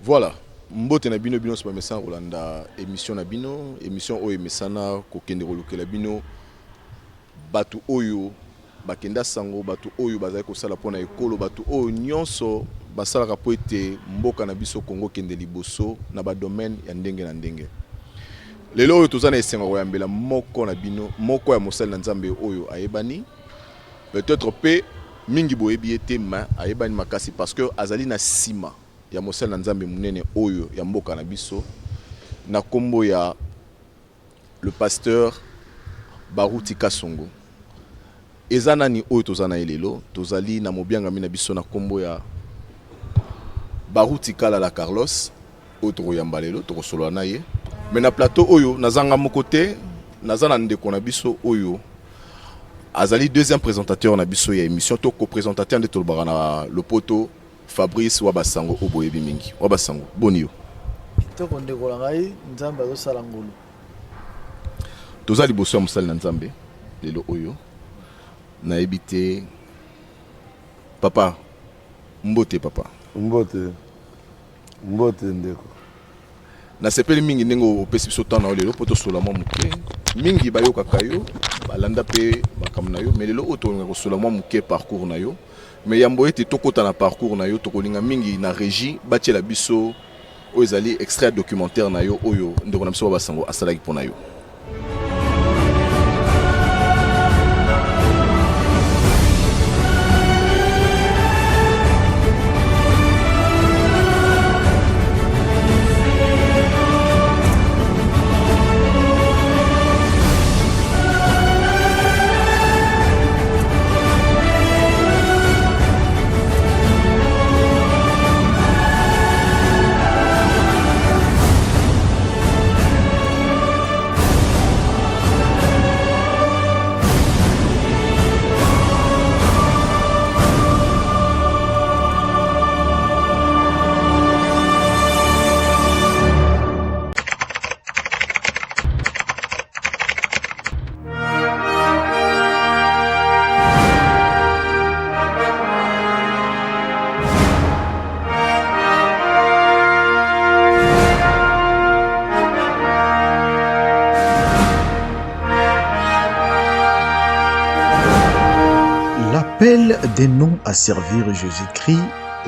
Voilà. Mbote na bino bino soba mesa Rolanda émission na bino, émission oyo mesana ko kende kolukela bino batu oyo bakenda sango batu oyo bazali ko sala pona ekolo batu oyo nyonso basala ka po ete mboka na biso Congo kende liboso na ba domaine ya ndenge na ndenge. Lelo oyo tozana esengo koyambela moko na bino, moko ya mosali na Nzambe oyo ayebani. Peut-être pe mingi boyebi ete ma ayebani makasi parce que azali na sima ya mosali na Nzambe munene oyo ya mboka na biso na kombo ya le pasteur Baruti Kasongo. Eza nani oyo tozana elelo tozali na mobianga mina biso na kombo ya Baruti Kalala Carlos oyo tokoyamba lelo tokosolola na ye. Mais na plateau oyo nazanga moko te nazana ndeko na biso oyo azali deuxième présentateur na biso ya émission to co-présentateur de tolbara na Lopoto Fabrice Wabasango oboyebi mingi. Wabasango bonio toko ndeko la ngai Nzambe azosala ngulu tozali boso ya mosali na Nzambe lelo oyo na ebite papa mbote papa mbote ndeko na sepeli mingi ndenge opesi biso temps na lelo poto sola mwa muke mingi bayoka kayo balanda pe bakam na yo mais lelo oto ko sola mwa muke parcours na yo mais yambo ete tokota na parcours na yo tokolinga mingi na régie batiela biso oyo ezali extrait documentaire na yo oyo ndeko na biso Basango asalaki pona yo. L'appel des noms à servir Jésus-Christ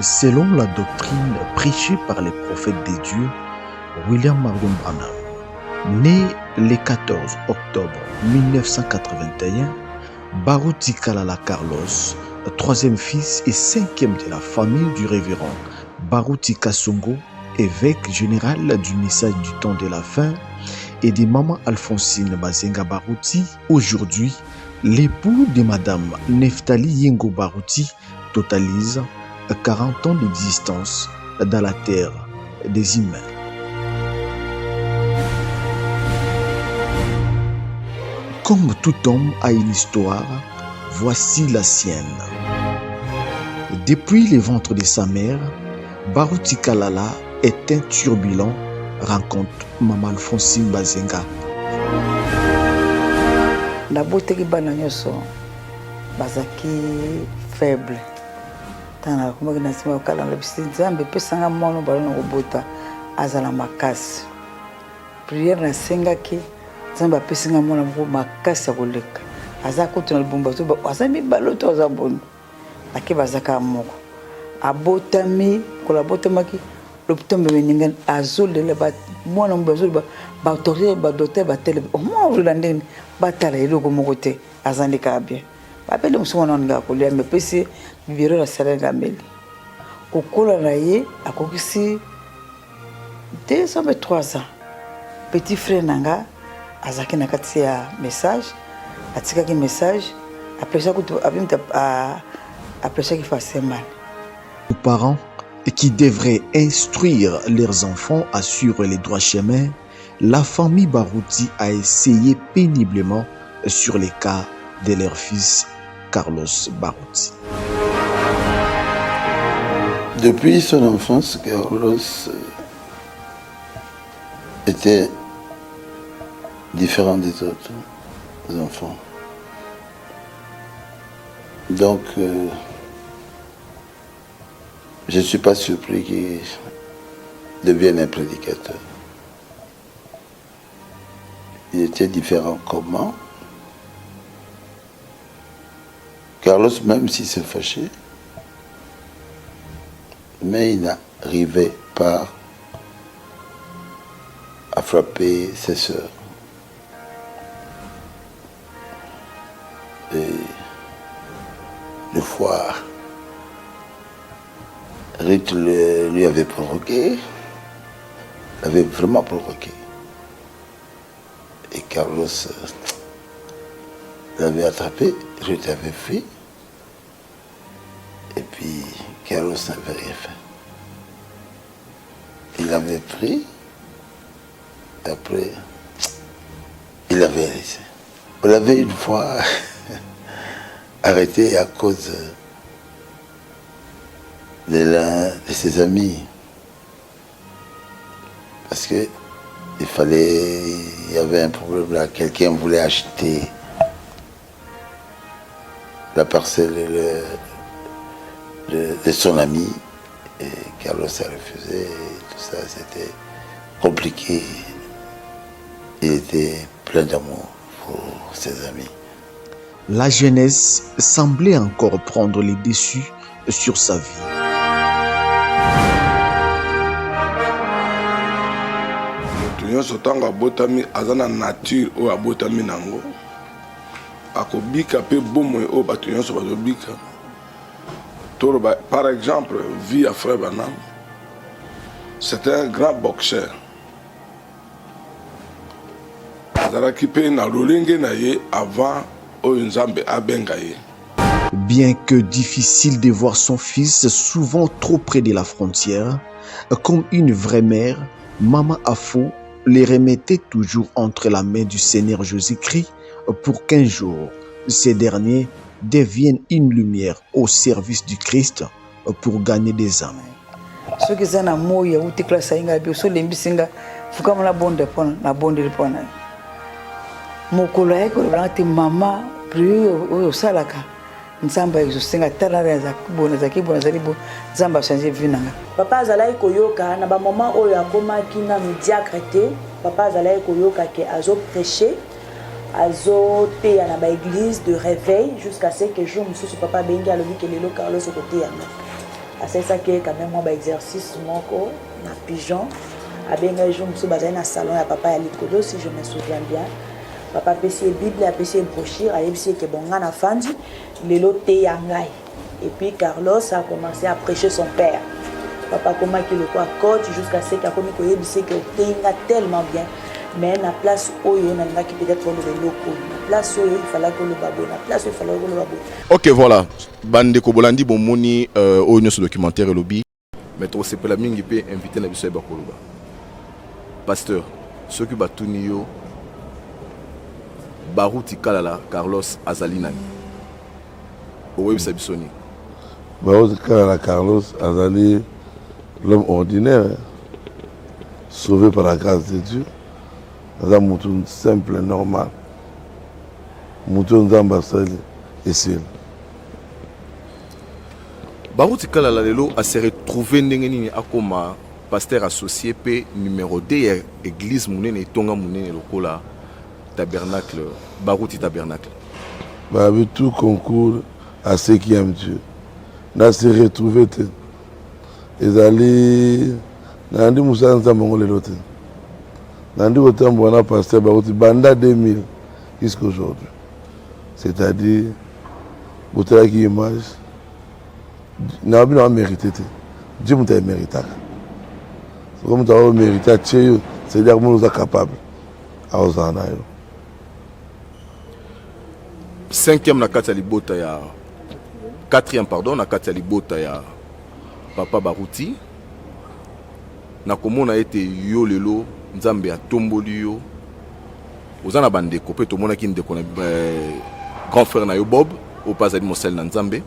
selon la doctrine prêchée par les prophètes des dieux, William Marion Branham. Né le 14 octobre 1981, Baruti Kalala Carlos, troisième fils et cinquième de la famille du révérend Baruti Kasongo, évêque général du message du temps de la fin, et de Maman Alphonsine Bazenga Baruti, aujourd'hui l'époux de Madame Neftali Yengo Baruti totalise 40 ans d'existence dans la terre des humains. Comme tout homme a une histoire, voici la sienne. Depuis le ventre de sa mère, Baruti Kalala est un turbulent, rencontre Maman Alphonsine Bazenga. nabotaki bana nyonso bazaki faible tana komaki na nsima okala na bisi Nzambe epesanga mwana balona kobota azala makasi priere nasengaki Nzambe apesinga mwana moko makasi ya koleka aza kutu na libumba to aza mibalo to aza boni ake bazaka moko abotami kola botamaki lopitombe meninga azolela ba mwana mbazo ba autorité ba docteur ba tele au moins Rolandine batala eloko moko te azandika bien bapele musonga nga kolia me pesi bibiro la salenga meli kokola na ye akokisi 203 ans petit frère nanga azaki na kati ya message atikaki message après ça qui fait mal. Les parents qui devraient instruire leurs enfants à suivre les droits chemins, la famille Baruti a essayé péniblement sur les cas de leur fils Carlos Baruti. Depuis son enfance, Carlos était différent des autres enfants. Donc, je ne suis pas surpris devienne un prédicateur. Il était différent comment? Carlos, même s'il s'est fâché, mais il n'arrivait pas à frapper ses sœurs. Et une fois, Ruth lui avait provoqué, l'avait vraiment provoqué. Et Carlos l'avait attrapé, Ruth avait fui. Et puis Carlos n'avait rien fait. Il l'avait pris, et après, il l'avait laissé. On l'avait une fois arrêté à cause de l'un de ses amis. Parce que il y avait un problème là, quelqu'un voulait acheter la parcelle de son ami et Carlos a refusé, et tout ça, c'était compliqué. Il était plein d'amour pour ses amis. La jeunesse semblait encore prendre les dessus sur sa vie. nyonso ntango abotami aza na nature oyo abotami nango akobika mpe bomoi oyo bato nyonso bazobika toloba par exemple vie ya frère Branham c'était un grand boxeur azalaki mpe na lolenge na ye avant oyo nzambe abenga ye. Bien que difficile de voir son fils souvent trop près de la frontière, comme une vraie mère, Maman Afo les remettait toujours entre la main du Seigneur Jésus-Christ pour qu'un jour, ces derniers deviennent une lumière au service du Christ pour gagner des âmes. Ceux qui sont en moya ou tikla sainga bi so lembi singa fukama na bonde pona na bonde pona mokolo yako blanti mama priyo o salaka nzamba yeso singa tala za kibona za libo nzamba changer vie nanga. Papa azalaki koyoka na ba moment oyo akomaki na diacre te. Papa azalaki koyoka ke azo prêcher azo te na ba église de réveil jusqu'à ce que jour monsieur papa bengi alobi ke lelo Carlos côté yanga. C'est ça qui est quand même un exercice moko na pigeon abenga jour monsieur bazali na salon ya papa ya likolo si je me souviens bien. Papa pesi Bible a pesi brochure a yebisi ke bonga na fandi lelo te yangai. Et puis Carlos a commencé à prêcher son père. Papa comment qu'il le quoi coach jusqu'à ce qu'il a commis que yebisi ke tenga tellement bien. Mais na place oyo na ngaki peut-être le loko. Na place oyo il fallait que le babo, na place il fallait que le babo. OK, voilà. Bande ko bolandi bomoni oyo ce documentaire lobby. Mais trop c'est la mingi pe inviter na biso ba koloba. Pasteur, ceux qui batuni yo Baruti Kalala Carlos Azalinani. Owe Sabisoni. Baruti Kalala Carlos Azali, l'homme ordinaire, sauvé par la grâce de Dieu. Un mouton simple, normal. Mouton d'ambassade et seul. Baruti Kalala lelo a se retrouvé ndengeni akoma pasteur associé P numéro 2 église munene tonga munene lokola tabernacle Baruti tabernacle. Bah avec tout concours à ceux qui aiment Dieu. N'a se retrouvé ils allaient nandi musa nzambe ngole lote. Nandi otambo na pasteur Baruti banda 2000 jusqu'à aujourd'hui. C'est-à-dire botala qui image n'a pas mérité. Dieu m'a mérité. Comme tu as mérité, c'est-à-dire que nous sommes capables. À Ozanayo. 5e na kati ya libota ya 4e pardon na kati ya libota ya papa Baruti na komona ete yo lelo nzambe atomboli yo ozana bandeko pe to mona ki ndeko na grand frère na yo Bob o pas ali mosel na nzambe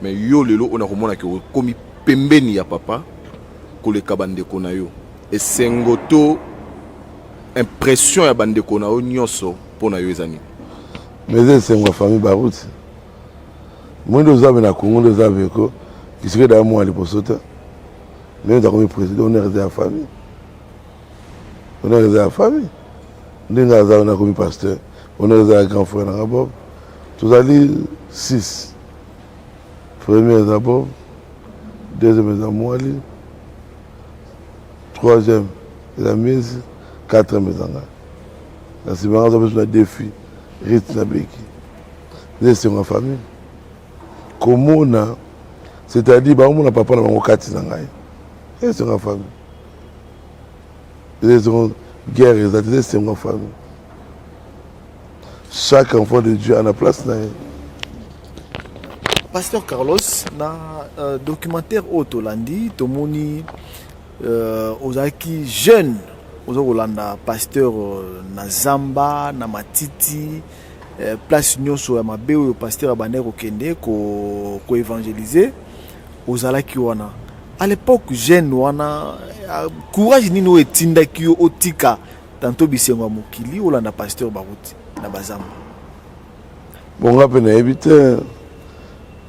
mais yo lelo ona komona ke komi pembeni ya papa koleka bandeko na yo esengoto impression ya bandeko na yo nyonso pona yo ezani. Mais c'est ma famille Baruti. Moi, nous avons na Congo, nous avons qui serait dans moi à l'époque. Mais nous avons président, on est resté à la famille. On est resté à la famille. Nous avons commis pasteur. On est resté à grand frère dans la Bob. Tous allés 6. Premier d'abord, deuxième à Moali, troisième à Mise, quatrième à Zanga. Dans ces moments, on a besoin de défis. Rite na Beki. C'est ma famille. Comment c'est-à-dire, on n'a pas parlé de mon quartier. C'est ma famille. C'est une guerre, c'est ma famille. Chaque enfant de Dieu a la place. Pasteur Carlos, na documentaire Otolandi, Tomoni, Ozaki jeune, Ozolanda, pasteur na Zamba, na Matiti, place nyonso ya mabe oyo pasteur abandé kokende ko évangéliser ozalaki wana. À l'époque jeune wana courage nini o etindaki yo otika tanto bisengo mokili olanda pasteur baruti na bazamba. Bon ngape na ebite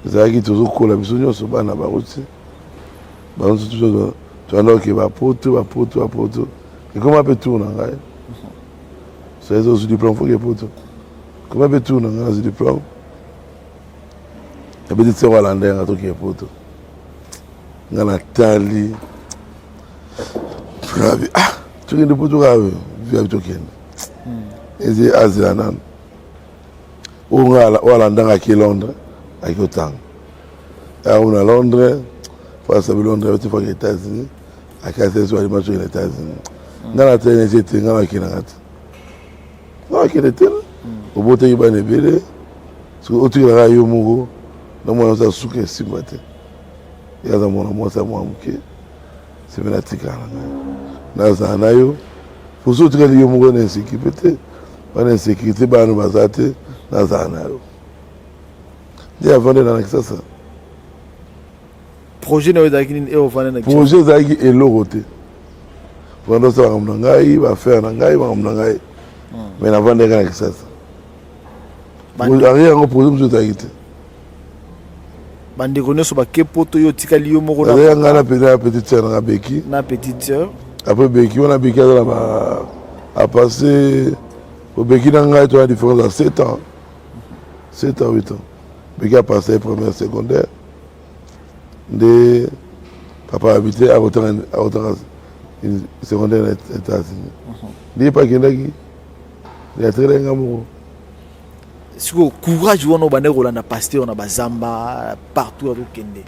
ezalaki tozokola biso nyonso bana baruti. Banso toujours toandoki bapoto. Et comment peut tourner ngai? C'est ça aussi diplôme faut que poto. Comment peut tourner ngai ce diplôme? Et petit c'est Hollandais à toki poto. Ngana tali. Ah, tu es de poto gawe, via token. Et c'est azilanan. Hollandais à Londres, à Kotang. À on à Londres, face à Londres, tu vois les États-Unis, à casser sur les matchs des États-Unis. Ngana tene c'était ngana kinangata. Non qui était là. Au bout de ibane bele. Parce que autour de la yomugo, na mwana za suke simate. Ya za mwana mwa sa mwa mke. C'est bien atika na za nayo. Pour ceux qui ont yomugo na sécurité, pas na sécurité ba no bazate na za nayo. Dia vendre dans ça. Projet na ozaki nini e ovana na projet zaki elorote. Pendant ça on ngai va faire ngai on ngai. Mais na vendre kana kisasa. Vous arrivez en projet vous êtes bande connaît so ba kepoto yo tikali yo moko na ngana petite sœur na Beki na petite sœur après Beki on a Beki a passé au Beki na ngai to a différence à 7 ans 8 ans Beki a passé première secondaire de papa habitait à autant une secondaire aux États-Unis dit pas qu'il il a très ngamu. Siko courage wana bande rolanda pasteur na bazamba partout avec kende.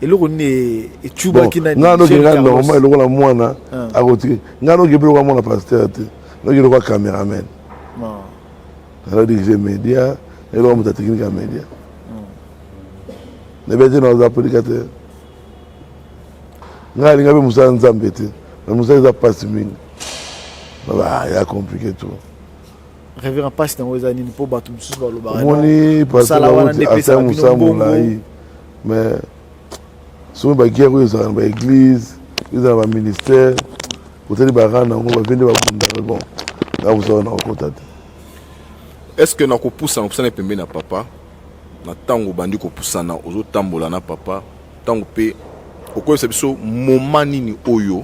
Eloko ne echuba kina ni. Ngano kinga normal eloko la mwana akoti. Ngano gebelo kwa mwana pasteur te. No gebelo kwa cameraman. Non. Alors diriger média, eloko muta technique ya média. Ne bete na za publicateur. Ngali ngabe musa nzambe te. Na musa za passe mingi. Bah, il a compliqué tout. Révérend passe dans les années pour battre tout sur le bar. Moni parce que mais souvent ba guerre ils ont ba église, ils ont ba ministère, peut-être ba rana on va venir ba bunda bon. Là vous savez on contact. Est-ce que na ko poussa na pembe na papa na tango bandi ko poussa na ozo tambola na papa tango pe okoyesa biso moment nini oyo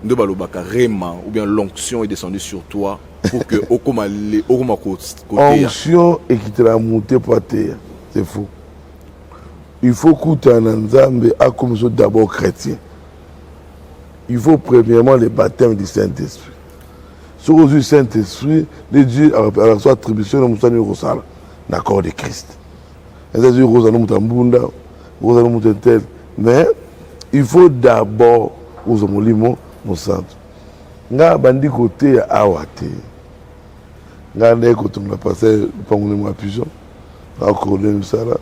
nde balobaka rema ou bien l'onction est descendue sur toi pour que okoma côté onction et qui te la monter pour terre c'est faux. Il faut que un Nzambe a comme d'abord chrétien. Il faut premièrement le baptême du Saint-Esprit. Sur le Saint-Esprit, de Dieu a reçu attribution de Moussa Rosal, l'accord de Christ. C'est-à-dire Rosal Moutambunda, Rosal Moutentel. Mais il faut d'abord aux homolimo mon centre. Nga bandi côté à Awate. Nga ndé côté on a passé pangone moi pigeon. Encore le ça là.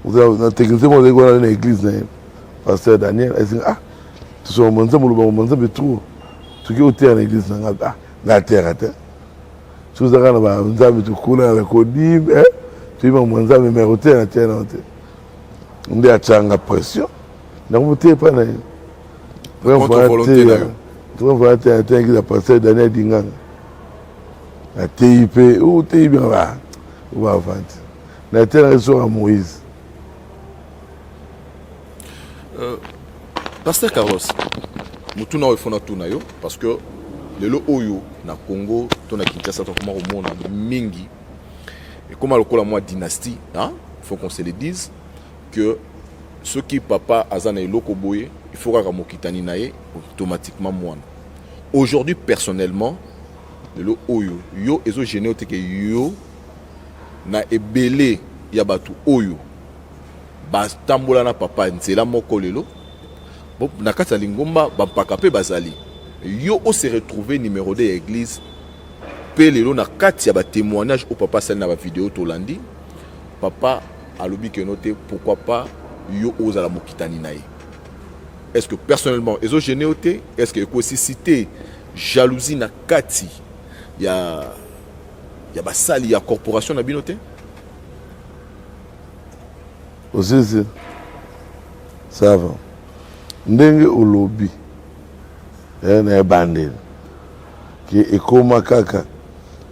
Vous avez techniquement on est dans l'église là. Pasteur Daniel, il dit ah, tu sois mon ensemble mon ensemble trop. Tu qui au terre l'église là ah, la terre à terre. Tu vous avez là ensemble tu connais avec Kodim, tu vas mon ensemble mais au terre à terre là. On est à changa pression. Donc vous t'es pas là. Contre volonté là. Tu vas te attendre que la pasteur Daniel Dingang. La TIP ou TIP va avancer. La terre est sur Moïse. Pasteur Carlos, mutuna oyo fona tuna yo parce que lelo oyo na Congo to na Kinshasa to comment au monde mingi et comment lokola moi dynastie hein, faut qu'on se le dise que ceux qui papa azana eloko boye il faut ka mokitani nae automatiquement moi. Aujourd'hui personnellement lelo oyo yo ezo gêné te que yo na ebele ya batu oyo ba tambola na papa nzela moko lelo bon na kati ya lingomba bampaka pe bazali yo o se retrouver numéro 2 église pe lelo na kati ya ba témoignage au papa sali na ba vidéo tolandi papa alobi que noté pourquoi pas yo ozala mokitani nae. Est-ce que personnellement ezo gêné oté est-ce que ko cité jalousie na kati ya basali ya corporation na binoté aussi ça va ndenge olobi na ebandeli ki ekoma kaka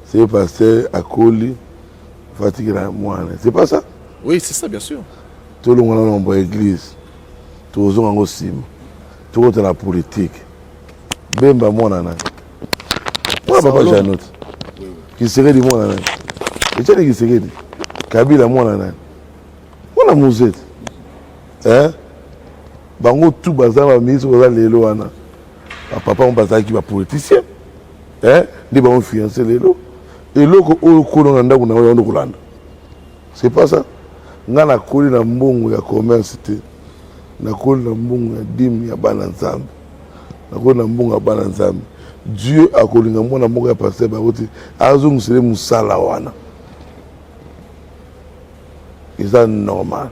c'est pasteur akoli fatikira mwana c'est pas ça? Oui, c'est ça bien sûr. Tout le monde a une église tout le monde a sim tout le monde a la politique bemba mwana na moi papa Janot qui serait du mwana na et tu dis qui serait Kabila mwana na mwana muzeti hein bango tout bazaba ministre baza lelo wana papa on bazaki ki ba politicien hein ndi ba fiancé lelo eloko oyo kolonga ndako na oyo kolanda c'est pas ça ngana koli na mbongo ya commerce te na koli na mbongo ya dîme ya bana nzambe na koli na mbongo ya bana nzambe Dieu akolinga mwana moko ya pasteur bakoti azongusele musala wana c'est normal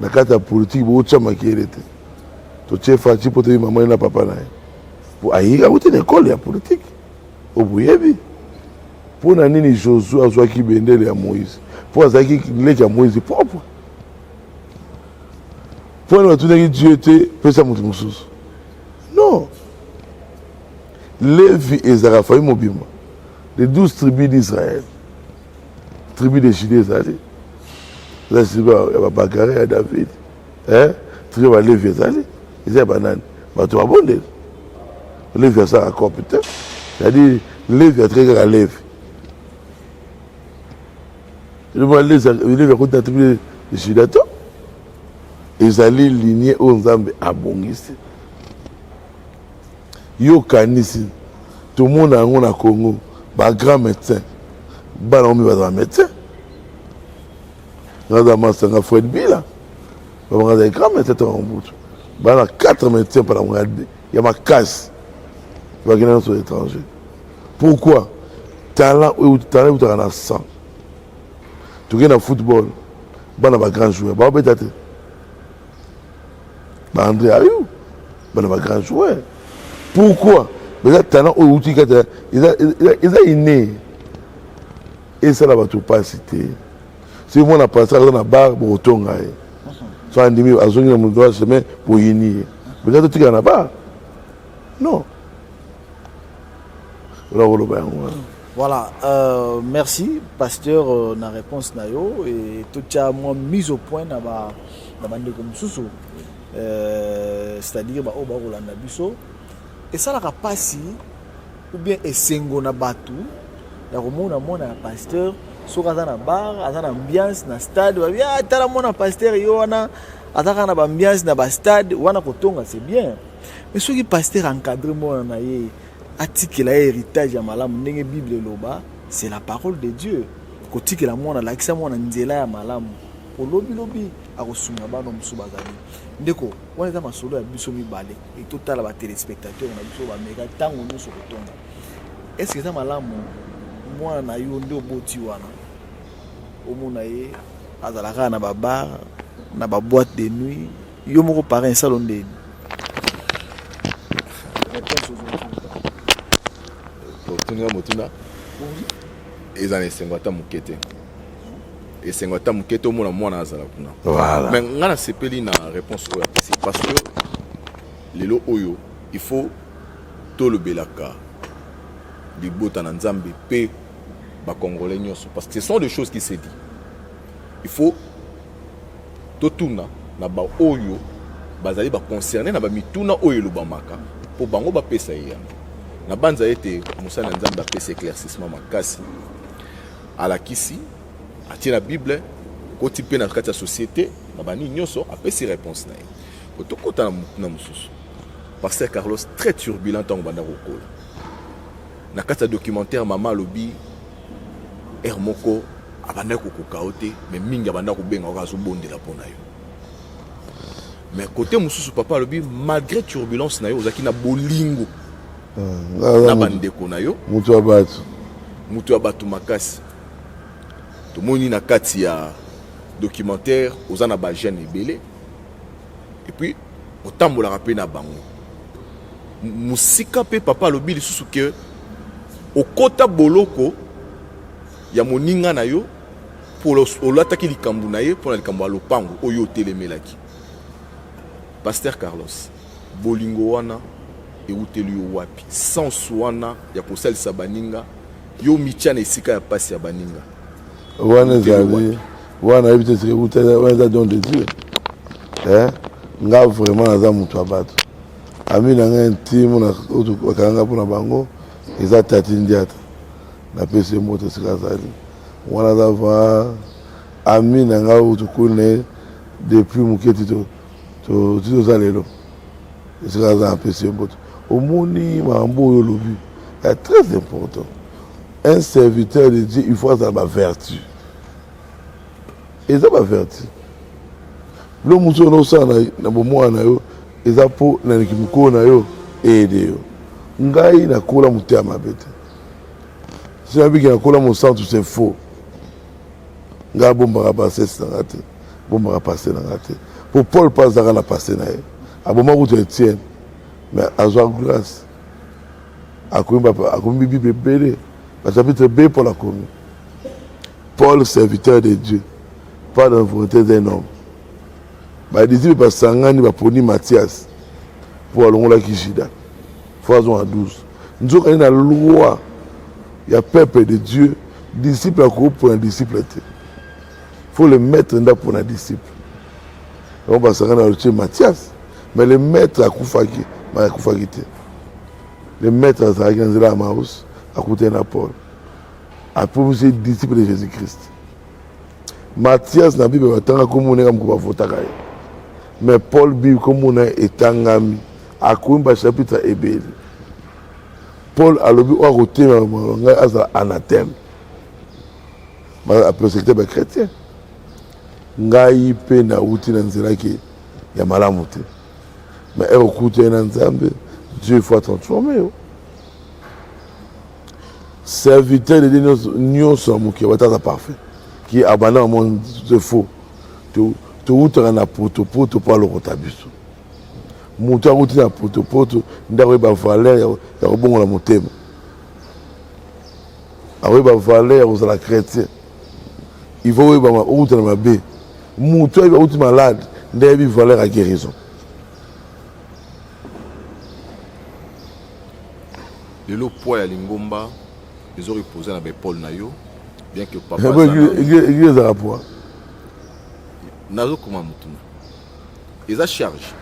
na kati ya politique bocha makele te to chefa chipo te mama na papa na pour ayi akuti na école ya politique obuyebi pour na nini Josué azwaki bendele ya Moïse pour azaki leki ya Moïse propre pour na tunaki Dieu te pesa mutu mususu non Lévi et Zarafaï mobima les 12 tribus d'Israël tribus de Juda ezali là c'est ba Bakari à David hein tribu ba Lévi ezali ezali banane bato babondeli Lévi ça encore peut-être c'est-à-dire Lévi a très grand Lévi le mot Lévi a côté la tribu de Juda ezali lignée au Nzambe abongisi yo kanisi tout le monde en a Congo ba grand médecin ba na mi ba médecin Nada masanga Fred Bila ba ba grand médecin en bout ba na 4 médecins par la il y a ma casse va gagner sur l'étranger pourquoi talent ou talent tu as 100 tu gagnes au football ba na ba grand joueur ba peut-être ba André Ayou ba na ba grand joueur. Pourquoi? Mais là, talent au outil, ils ont inné. Et ça, là, va tout pas citer. Si moi, on a passé dans la barre, pour autant, soit un demi, à zone, on doit se mettre pour inné. Mais là, tu es dans la barre. Non. Voilà, merci, pasteur, na réponse nayo et tout ça, moi, mise au point na bande comme sous. C'est-à-dire, bah, au bas, on a biso. Et ça n'a pas si ou bien esengo na batu ya komona mona ya pasteur soka za na bar aza na ambiance na stade wa bien tala mona pasteur yo wana ataka na ambiance na ba stade wana kotonga c'est bien mais soki pasteur encadré mona na ye atikela héritage ya malamu ndenge bible loba c'est la parole de Dieu kotikela mona lakisa mona nzela ya malamu olobi lobi akosunga bano musu bazali ndeko wana za masolo ya biso mibale et total ba téléspectateurs na biso ba mega tango nyonso kotonga est-ce que ça malamu mwana na yo nde oboti wana omona ye azalaka na ba bar na ba boîte de nuit yo moko parrain salon de motuna ezana esengo ata mokete esengo ata mokete omona mwana azala kuna voilà. Mais nga na sepeli na réponse oyo apesi parce que lelo oyo il faut tolobelaka libota na nzambe pe bakongolais nyonso parce que ce sont des choses qui se dit il faut totuna na ba oyo bazali baconcerné na bamituna oyo elobamaka mpo bango bapesa ye yango na banza ete mosali na nzambe apesa éclaircissement makasi alakisi atie na bible koti mpe na kati ya société na bani nyonso apesi réponse na ye po tokota na mutuna mosusu Pasteur Carlos très turbulent ntango banda kokola na kati ya documentaire mama alobi er moko abandaki kokoka yo te mais mingi abandaki kobenga kaka azobondela mpo na yo mais côté mosusu papa alobi malgré turbulence na yo ozalaki na bolingo na bandeko na yo mutu ya bato makasi tomoni na kati ya documentaire oza na bajeune ebele et puis otambolaka mpe na bango mosika mpe papa alobi lisusu ke okota boloko ya moninga na yo mpo olataki likambo na ye mpo na likambo ya lopango oyo otelemelaki Pasteur Carlos bolingo wana euteli yo wapi sans wana ya kosalisa baninga yo mitia na esika ya pasi ya baninga wana ezali wana yebi te seke wana eza don de Dieu nga vraiment naza moto ya bato ami na nga intime na bakanga mpona bango eza tati ndiata napesi ye moto esika azali wana aza va ami na nga oyo tokoli na ye depuis moke ti toza lelo esika aza napesi ye moto omoni makambo oyo olobi est très important. Un serviteur de Dieu, il faut avoir la vertu. Et ça va vertu. Le muso no sa na bomo na yo, eza po na nikimiko na yo aider yo. Ngai na kola mutia mabete. Si na biki na kola mon centre c'est faux. Nga bomba ka passer ça ngate. Bomba ka passer na ngate. Pour Paul pas za na passer na ye. Aboma ko te tient. Mais azwa grâce. Akomi Bible belé. Le chapitre B pour la commune. Paul, serviteur de Dieu, pas dans la volonté d'un homme. Les disciples de Sangani va prendre Matthias pour aller à Kishida. Phrase 12. Nous avons une loi. Il y a peuple de Dieu, disciple à quoi pour un disciple. Il faut le mettre pour un disciple. On va s'arrêter Matthias, mais le maître à Koufaki, le maître à Zaraganzela Maus. À côté de Paul, à proposer disciple de Jésus-Christ. Matthias n'a Bible pas comme on est comme voter. Mais Paul Bible comme on est angami à quoi chapitre Ebel. Paul a le but à côté de anathème. Mais après c'était pas chrétien. Ngai pe na uti na nzela ki ya malamu te. Mais au côté na Nzambe, Dieu faut transformer. Serviteur de Dieu, nous sommes qui est parfait, qui est abandonné au monde de faux. Tu as un potopoto pour le rotabiso. Mouta route na potopoto, ndawe ba valeur ya robongo la motema. Awe ba valeur aux la chrétien. Il faut ba route na mabe. Mouta ba route malade, ndawe bi valeur à guérison. Le lo poids ya lingomba ils ont reposé dans Paul Nayo, bien que papa. Église à rapport. Nazo comment mutuna. Ils a charge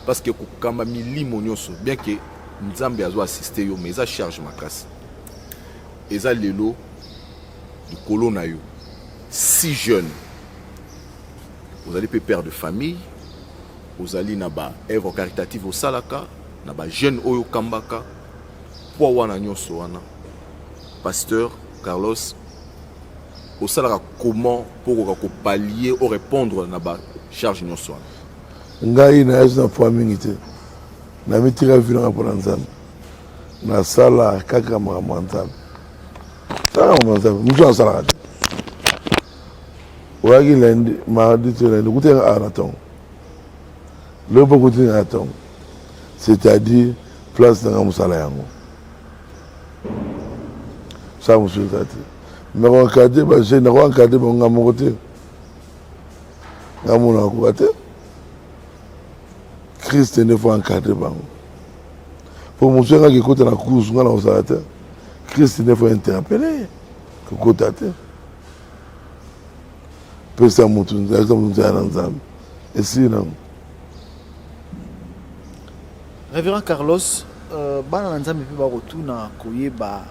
parce que kamba milimo nyonso, bien que Nzambe azo assister yo, mais ils a charge makasi. Ils a lelo du colo Nayo. Si jeune, vous allez père de famille, vous allez naba œuvre caritative au salaka, naba jeune oyo kambaka, po wana nyonso wana. Pasteur Carlos, au salaire comment pour pallier ou répondre à la charge de nos soins. Ngai na yazo na poa mingi te. Na mitira vina pour Nzambe. Na sala kaka mwanzambe. Sala mwanzambe, mtu na sala kati. Wagi lendi, mardi te lendi, kute nga anaton. Lepo kute nga anaton. C'est-à-dire, place na musala yango. Ça me suit. Mais on a dit que j'ai un cadre pour un côté. Christ ne faut un cadre. Pour mon soeur qui côté la course, Christ ne faut interpeller. Que côté. Peut ça monter, et si non. Révérend Carlos, bana nzambe pe ba rotuna koyeba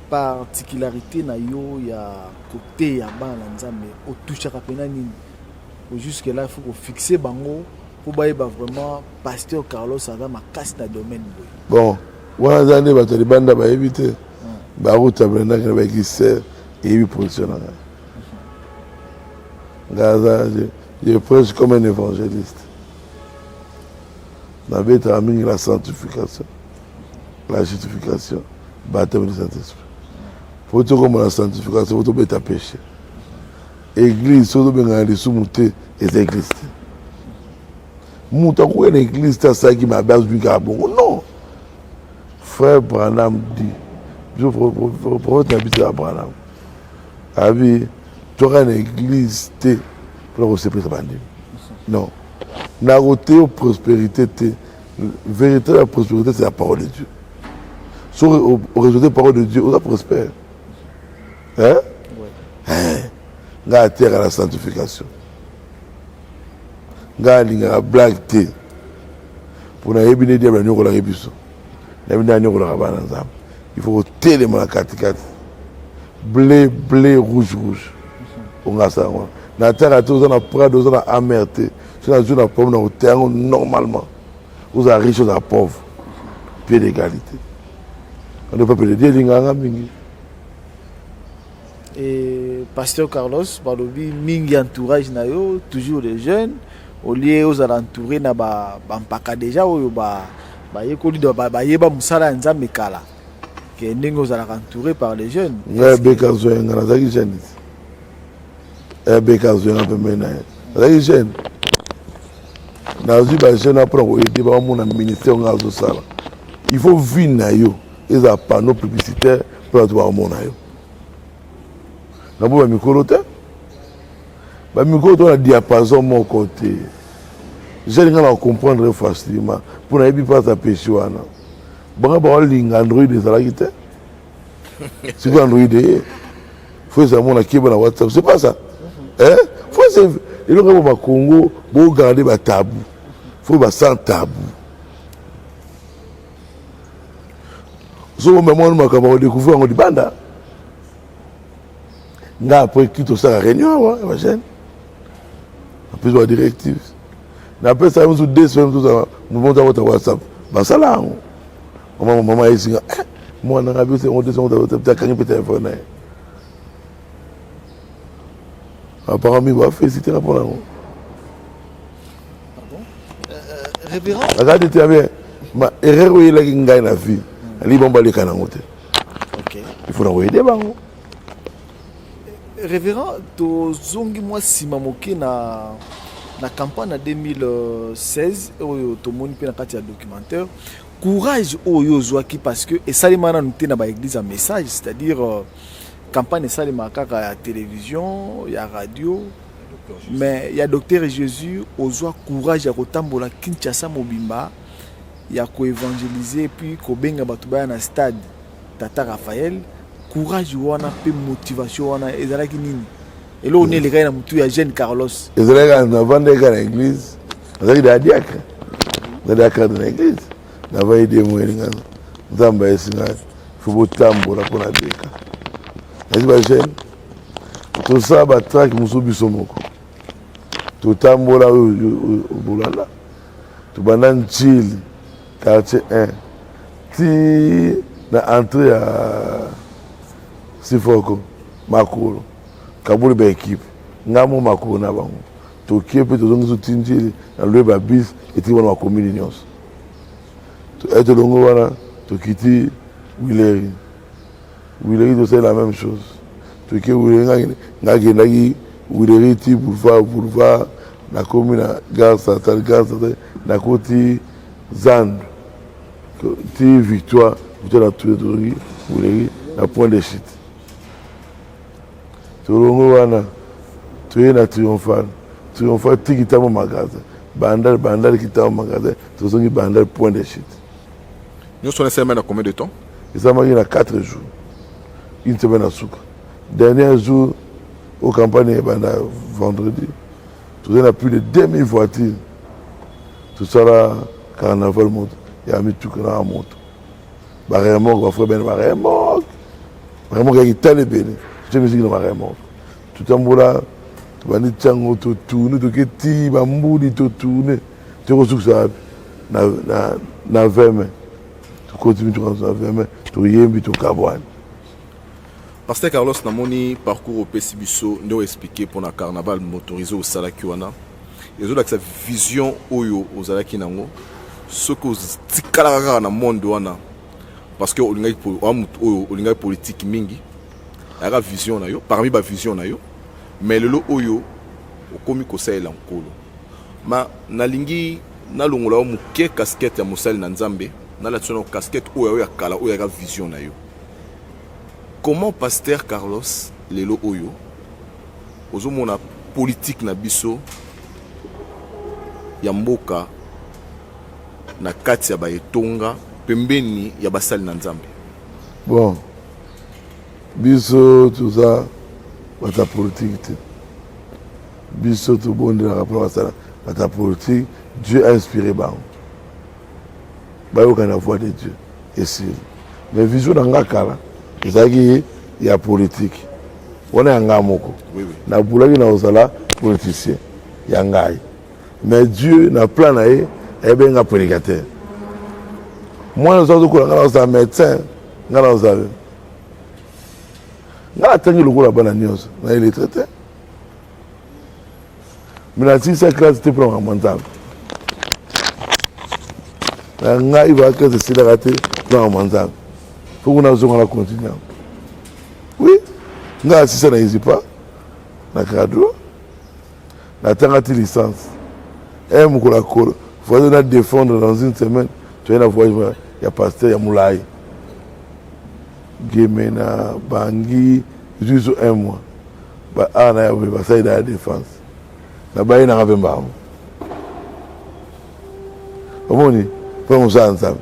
particularité na yo ya côté ya bana nzambe o touchaka pena nini. Jusque là il faut qu'on fixe bango pour baïba vraiment pasteur Carlos aza makasi na domaine bon wana zande bato li banda ba éviter ba ruta brenda que ba glisser et lui positionner Gaza je prêche comme un évangéliste na beta mingi la sanctification la justification baptême du Saint-Esprit faut tout comme la sanctification faut tout beta péché église surtout benga les sous-montés et églises muta ko une église ta ça qui m'a base du Gabon non frère Branham dit je pour habiter à Branham abi tu as une église te pour se préparer non na côté prospérité te vérité la prospérité c'est la parole de Dieu sur au résultat de la parole de Dieu on prospère hein ouais nga terre à la sanctification nga linga blague te pour na yebine dia bla nyoko la rebiso na bina nyoko la bana nzam il faut tellement la katikati blé rouge on a ça na terre à tous on a prado on a amerté sur la zone à pomme na terre normalement vous avez riche à pauvre pied d'égalité on ne peut pas dire linga mingi. Et pasteur Carlos balobi mingi entourage na yo toujours des jeunes au lieu aux entourés na ba mpaka déjà oyo ba yekoli do ba yeba musala nzambe kala ke ndenge aux entourés par les jeunes ya bekazo ngana zaki jeune bekazo ngana pemena zaki jeune na zi ba jeune après ko aider ba mon ministère ngazo sala il faut vivre na yo les panneaux publicitaires pour toi mon na yo na bo mikolo te ba mikolo to na diapason mon côté j'ai rien à comprendre facilement pour na yebi pas à péché wana banga ba linga Android des alakite c'est quoi Android faut ça mon akiba na WhatsApp c'est pas ça hein faut c'est et le ba Congo bo garder ba tabou faut ba sans tabou so même moi ma kamaro découvrir on di banda nga après qui tout ça réunion wa jeune après la directive après ça nous 2 semaines tout ça nous vont dans votre WhatsApp ba sala maman ici moi na rabi c'est on descend dans votre téléphone apparemment va féliciter pour là révérend regarde tu bien ma erreur est là qui gagne la vie ali bomba le kanango te OK il faut envoyer bango. Révérend tozongi mwa sima moke na campagne en 2016 oyo tomoni pe na kati ya documentaire courage oyo zwaki parce que esalima na nute na ba église en message c'est-à-dire campagne esalima kaka ya télévision ya radio mais il y a docteur Jésus ozwa courage ya kotambola Kinshasa mobimba ya ko évangéliser puis ko benga batu ba na stade Tata Raphaël courage wana pe motivation wana ezalaki nini elo on est les gars na mutu ya jeune Carlos ezalaka na vendre ka na église ezalaki da diacre dans l'église na va aider moi linga nzamba esinga faut botambola pour na beka ezi ba jeune to ça ba track musubi somoko to tambola bolala to banan chill quartier 1 ti na entrée à Sifoko makolo kabuli ba équipe ngamo makolo na bango to kiepe to zongo tinjili na leba bis eti wana commune nyonso to eto longo wana to kiti Wileri to c'est la même chose to ke Wileri ngaki Wileri ti boulevard na commune na gare centrale na koti Zand ti victoire la tuer to Wileri na point de chute tolongo wana toye na triomphal tikita mo magasin bandal kita mo magasin tozongi bandal point de chute nous sommes semaine à combien de temps ça m'a eu 4 jours une semaine à souka dernier jour au campagne banda vendredi tout a plus de 2000 voitures tout ça là carnaval moto ya mituka na moto ba remorque ba frère ben ba remorque vraiment qui telle belle je musique na ba remorque tout ambola bani tsango to tourner to keti ba mbudi to tourner to ko suksa na 20 to continue to na 20 to yembi to kabwani. Pasteur Carlos namoni parcours au Pesibiso ndo expliquer pour na carnaval motorisé au Salaki wana. Ezo la vision oyo au Salaki nango. Ce que tikala na monde wana parce que olinga politique mingi. La vision na yo parmi ba vision na yo mais lelo oyo okomi ko saela nkolo. Ma nalingi nalongola o muke casquette ya Mosali na Nzambe na la tsono casquette oyo ya kala oyo ya vision na yo. Comment Pasteur Carlos lelo oyo ozomona politique na biso ya mboka na kati ya baetonga pembeni ya basali na Nzambe? Bon, biso tout ça bata politique biso tout bon de la rapport à ça bata politique. Dieu a inspiré ba yoka na voix de Dieu et c'est mais vision na kala ezaki ya politique wana yanga moko na bulaki na ozala politicien ya ngai mais Dieu na plan na ye ebenga prédicateur moi nous sommes ko ngala za médecin ngala za ngala tangi lokola bana nyonso na il est traité mais la tisa classe te prend en mental ngai va que c'est la raté prend en mental faut qu'on a besoin de continuer. Oui, nga si ça n'hésite pas, na cadre, na tangati licence. Et mon la col, faut nous défendre dans une semaine. Tu as la voix, il y a pasteur, il y a Moulay, Gemena, Bangui, juste un mois. Bah ah na ya ça il a la défense. Na ba ina ngave mbamo. Omoni, faut nous ensemble.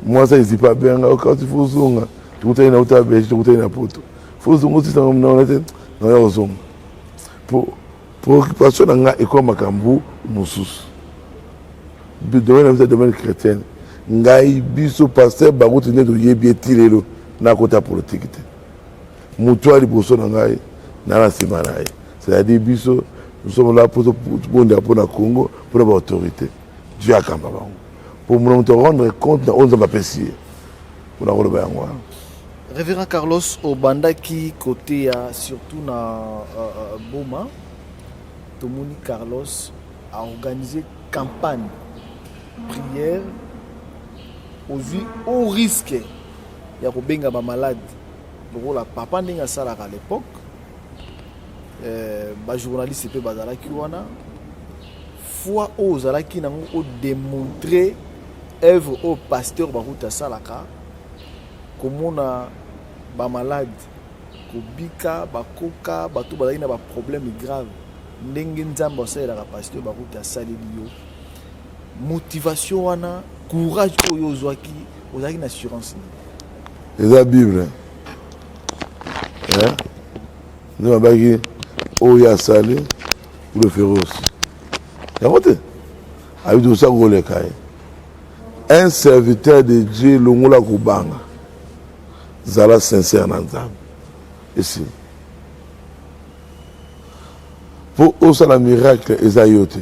Moi ça n'hésite pas bien quand il faut zonga tu coûtes une autre belge tu coûtes une poto faut zonga aussi dans la tête non ya zonga pour préoccupation nga eko makambu mususu domaine de domaine chrétien ngai biso pasteur bagutu ne to yebi etilelo na kota politique te mutu ali boso na ngai na la semana c'est-à-dire biso nous sommes là pour pour la Congo pour l'autorité Dieu a kamba bango pour nous rendre compte de onze mapesi pour la rôle yango. Révérend Carlos Obandaki côté surtout na Boma Tomoni Carlos a organisé campagne prière au risque ya kobenga ba malade lokola papa ndinga salaka à l'époque ba journaliste pe bazalaki wana fois aux alaki nango o démontrer œuvre au pasteur baruta salaka komona ba malade kobika bakoka bato bazali na ba problème grave ndenge nzambe osalaka pasteur baruta saleli yo motivation wana courage oyo ozwaki ozalaki na assurance ni eza bible nde mabaki oyo asali pour le faire aussi yango te abi tosala koleka ye un serviteur de Dieu longola kobanga zala sincère na nzambe esi po osala miracle eza yo te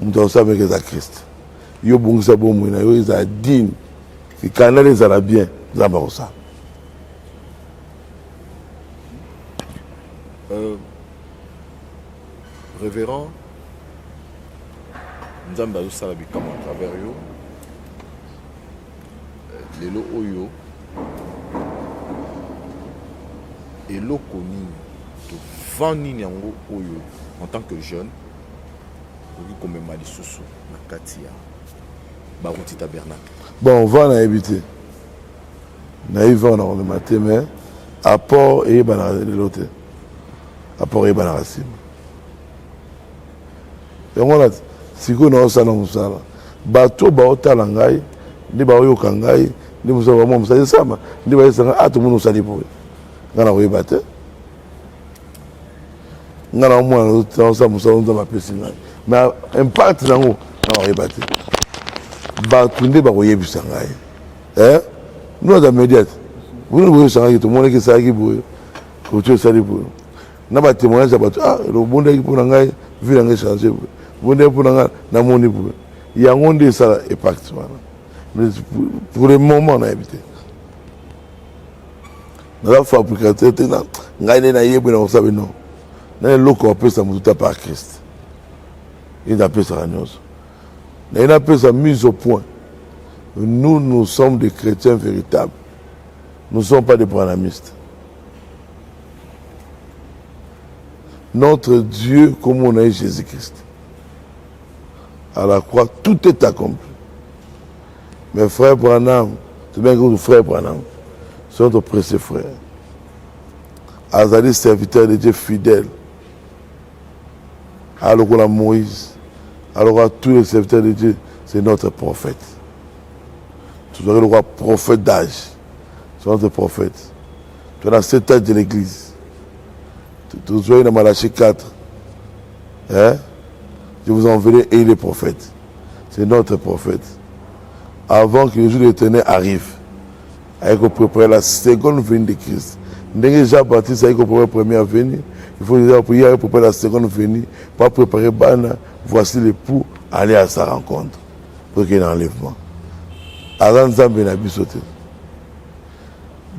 moto akosala meke eza Christ yo bongisa bomoi na yo eza digne ekanali ezala bien nzambe akosala révérend nzambe azosala bikamwa à travers yo lelo oyo eloko nini tovand nini yango oyo en tant que jeune okoki komema lisusu na kati ya baruti tabernacle? bon vand nayebi te nayebi vand na komema te mais apport eyebanaka lelo te apport eyebanaka nsima yango na sikoyo naosala mosala bato baotala ngai nde baoyoka ngai nde mosala bamwa mosala esama nde bayesanga tomoni osali boye ngai nakoyeba te ngai na omwana naosala mosala nzambe apesi ngai mais impact nango na oyeba te bato nde bakoyebisa ngai nous na médiate bino boyebisangaki tomonaki esalaki boye koto esali boye na batémoignage ya bato lobondaki mpo na ngai vi na ngai change boye bondaki mpo na ngai namoni boye yango nde esala impact wana mais pour le moment nayebi te naza fabricateur te ngai nde nayebi na kosabe non na eloko apesa motu ta par Christ eza apesaka nyonso naye napesa mise au point. Nous sommes des chrétiens véritables. Nous ne sommes pas des branhamistes. Notre Dieu, comme on a eu Jésus-Christ, à la croix, tout est accompli. Mes frères Branham, c'est bien que nos frères Branham sont notre précieux frères. Azali, serviteur de Dieu fidèle. Alors qu'on a Moïse, alors à tous les serviteurs de Dieu, c'est notre prophète. Tu aurais le roi prophète d'âge. C'est notre prophète. Tu as la 7 âge de l'église. Tu es dans Malachie 4. Je vous enverrai et les prophètes. C'est notre prophète. Avant que le jour de l'éternel arrive, il faut préparer la seconde venue de Christ. Dès Jean-Baptiste a préparé la première venue, il faut déjà prier pour préparer la seconde venue, pour préparer Bana. Voici l'époux, aller à sa rencontre. Pour qu'il y ait un enlèvement.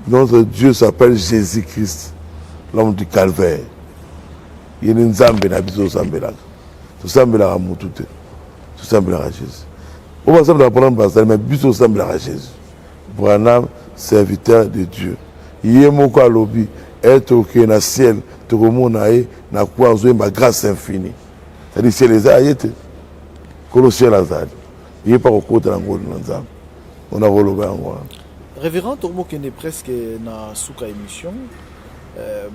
Notre Dieu s'appelle Jésus-Christ, l'homme du calvaire. Il y a une Nzambe na biso sambelaka. To sambelaka mutu te. To sambelaka Jésus. On va sambelaka Branham basali mais biso sambelaka Jésus. Branham serviteur de Dieu. Yé moko alobi être au na ciel to komona ye na kwa nzoemba grâce infinie. C'est-à-dire ciel ezayete. Kolo ciel azali. Yé pas kokota na ngolo na Nzambe. On a relevé en moi. Révérend Tomo qui est presque na suka émission.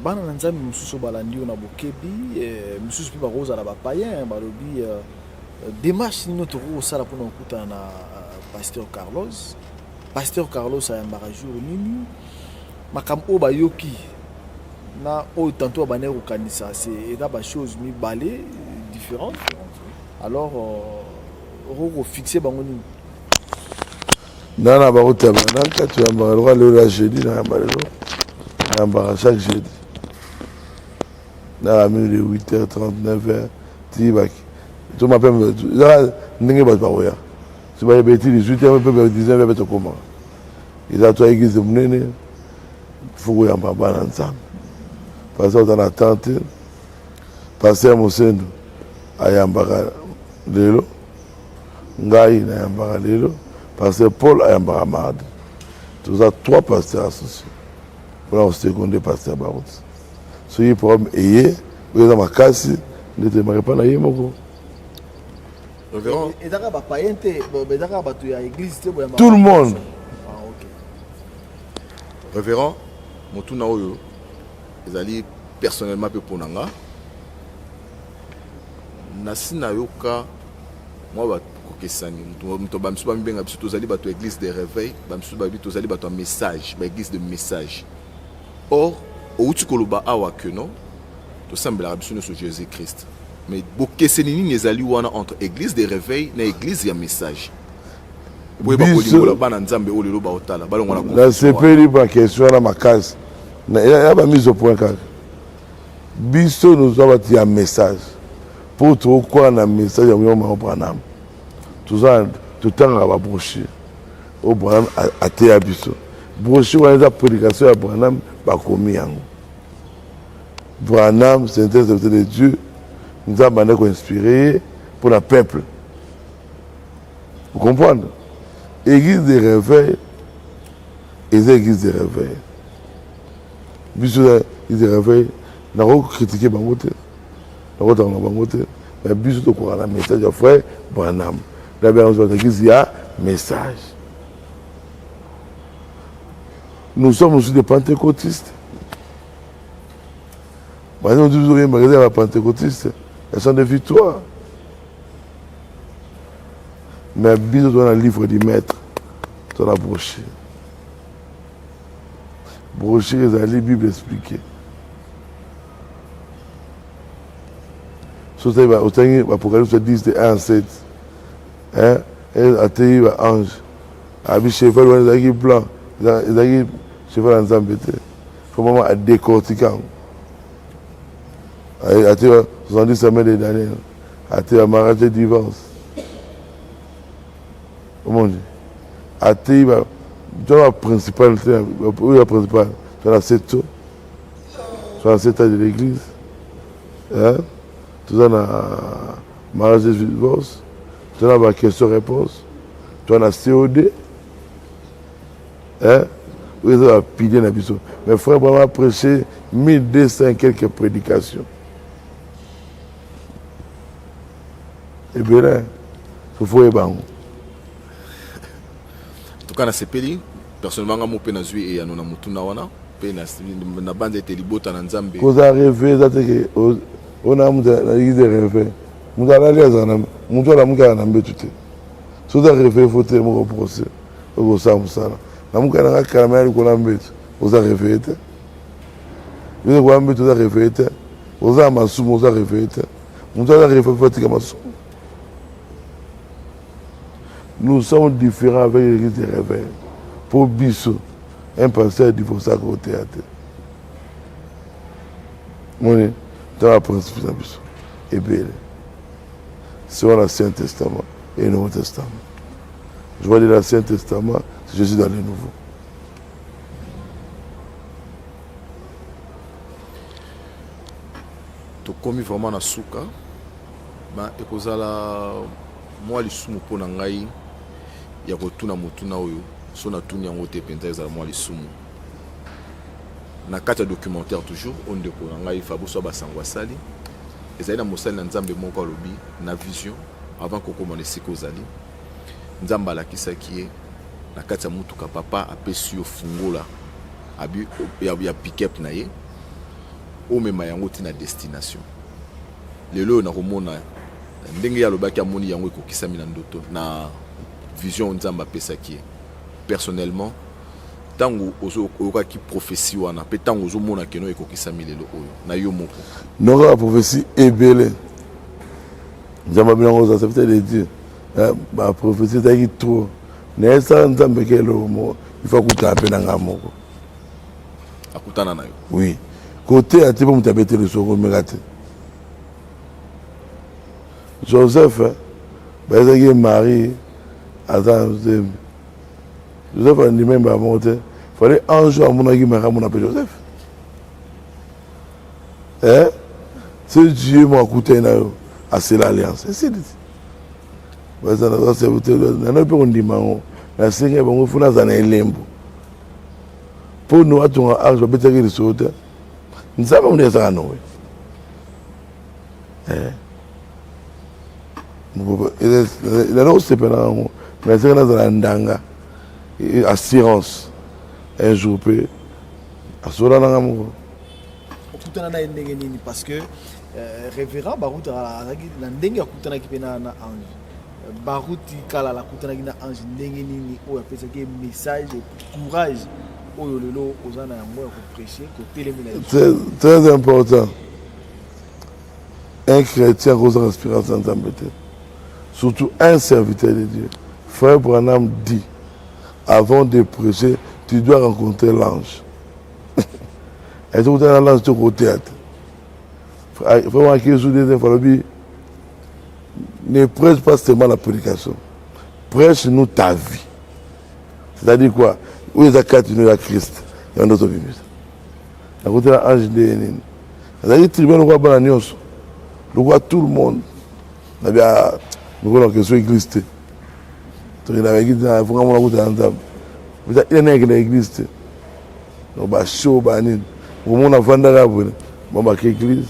Bana Nzambe mususu balandi na bokebi, mususu pe baroza na ba païen, balobi démarche notre sala pour okuta na pasteur Carlos. Pasteur Carlos a yambara jour nini. Makam o bayoki na o tantôt bané ko kanisa, c'est da ba chose mi balé différentes. Alors on fixer bango nini. Nana bakotaba nanka tu yambara lwa lelo ya jeudi na yambara lelo yambara chaque jeudi na minute de 8h30 9h tibaki to m'appelle là ndenge ba baoya tu ba beti 18h peu 19h beto koma ils a toi église munene fuko yamba bana nzambe parce que dans la tente pasteur Mosendo ayambara lelo ngai na yambara lelo. Pasteur Paul Ayambara Mardi. Tous à 3 pasteurs associés. Pour la seconde pasteur Barot. Soyez pour ayez, vous avez ma casse, ne te marrez pas naïe moko. Révérend. Et d'accord, bah païen te, bah d'accord, bah tu as église te, tout le monde. Ah ok. Révérend, mon tout naoyo, ils allaient personnellement peu pour nanga. Nasi na yoka, moi bah kokesani muto bamsu bambenga biso tozali bato église de réveil bamsu babi tozali bato message ba église de message. Or outi koloba awa que non to sambela biso sur Jésus Christ mais bokeseni ni ezali wana entre église de réveil na église ya message boye ba kolingola bana nzambe o lelo ba otala balongo la sepeli ba question na makasi na ya ba mise au point kaka biso nous avons un message pour tout quoi na message ya William Branham. Tout ça, tout le temps, on va brocher. Au Branham, à Théabiso. Brocher, on a la prédication à Branham, pas commis. Branham, c'est un serviteur de Dieu. Nous avons inspiré pour le peuple. Vous comprenez? Église de réveil, et l'église de réveil. Biso, l'église de réveil, nous avons critiqué Bangote. Nous avons Bangote. Mais biso, nous avons un message de frère Branham. Il y a un message. Nous sommes aussi des pentecôtistes. Maintenant, nous disons que les pentecôtistes, elles sont des victoires. Mais bisous dans le livre du maître, dans la brochure. Brochure, c'est la Bible expliquée. L'Apocalypse 10, de 1 à 7. atei baange abi cheval wana ezalaki blanc ezalaki cheval ya nzambe te fo mama adécortika yango atei ba 70 semaines de daniel atei ba mariage de divorce omoni atei ba toza baprincipal te oyo ya principal toza na 7 ans toza na 7 ans de l'église toza na mariage de divorce toza na baquestion-réponse toza na COD oyo eza bapilier na biso mais frère vraiment prêché 1200 et quelques prédications ebele sofo oyeba yango toka na sepeli personnellement nga mo mpe nazwi eyano na motuna wana mpe na banza ete libota na nzambe koza reve eza teke ona mutu na église reve mutu alali azala mutu alamukaka na mbetu te soza reve fo te moko procès okosala mosala namuka nanga kalama ya likolo ya mbetu oza reve te yo likolo ya mbetu oza reve te oza na masumu oza reve te mutu aza reve fo atika masumu. Nous sommes différents avec l'église de réveil. Pour Bissot, un pasteur divorcé au théâtre. On est dans la principe de Bissot. Et bien, c'est l'Ancien Testament et le Nouveau Testament. Je vois l'Ancien Testament, c'est Jésus dans le Nouveau. Tu commis vraiment na souka, mais ekozala moi lisumu pona ngai. Ya kotuna motuna oyo so na tuni yango te penza ezala mwa lisumu na kati ya documentaire toujours on ndeko na ngai Fabuso basango asali ezali na mosali na nzambe moko alobi na vision avant kokoma na esika ozali nzambe alakisaki ye na kati ya mutuka papa apesi yo fungola abi ya pick-up na ye omema yango ti na destination lelo na komona ndenge ya lobaki amoni yango ekokisami na ndoto na vision nzamba pesaki personnellement tango ozoka ki prophétie wana pe tango ozomona keno ekokisami lelo oyo na yo moko non la prophétie ebele nzamba binango za serviteur de Dieu ba prophétie taki trop na ça nzambe kelo mo il faut kutana pe na moko akutana na yo oui côté atipo mutabete le soko megate Joseph ba ezaki Marie attends Joseph a dit même à monter il fallait un jour à mon avis mon appelle Joseph c'est Dieu m'a coûté à c'est l'alliance c'est dit mais ça n'a c'est n'a pas on dit mango la seigneur bon faut na zana elembo pour nous atunga argent peut-être que sauter nous savons on est ça non il a aussi pendant mais c'est dans la ndanga assurance un jour peut asura nanga moko okutana na ndenge nini parce que révérend baruti la ndenge akutana ki pena na ange baruti kala la kutana ki na ange ndenge nini o apesa ki message courage oyo lelo ozana yango ya ko prêcher ko télémina très important un chrétien qui a inspiré sans embêter surtout un serviteur de Dieu. Frère Branham dit, avant de prêcher, tu dois rencontrer l'ange. Et tu as l'ange au théâtre. Frère ne prêche pas seulement la prédication. Prêche-nous ta vie. C'est-à-dire quoi? Où est-ce que tu es à Christ? Il y a un autre vie. À côté de l'ange de Hénin. C'est-à-dire que tu vas le voir dans le voir tout le monde. Nous avons question église. Il y a une église, il faut que nous ayons il y a une église. Nous avons chaud, nous avons vendu la nous avons une église.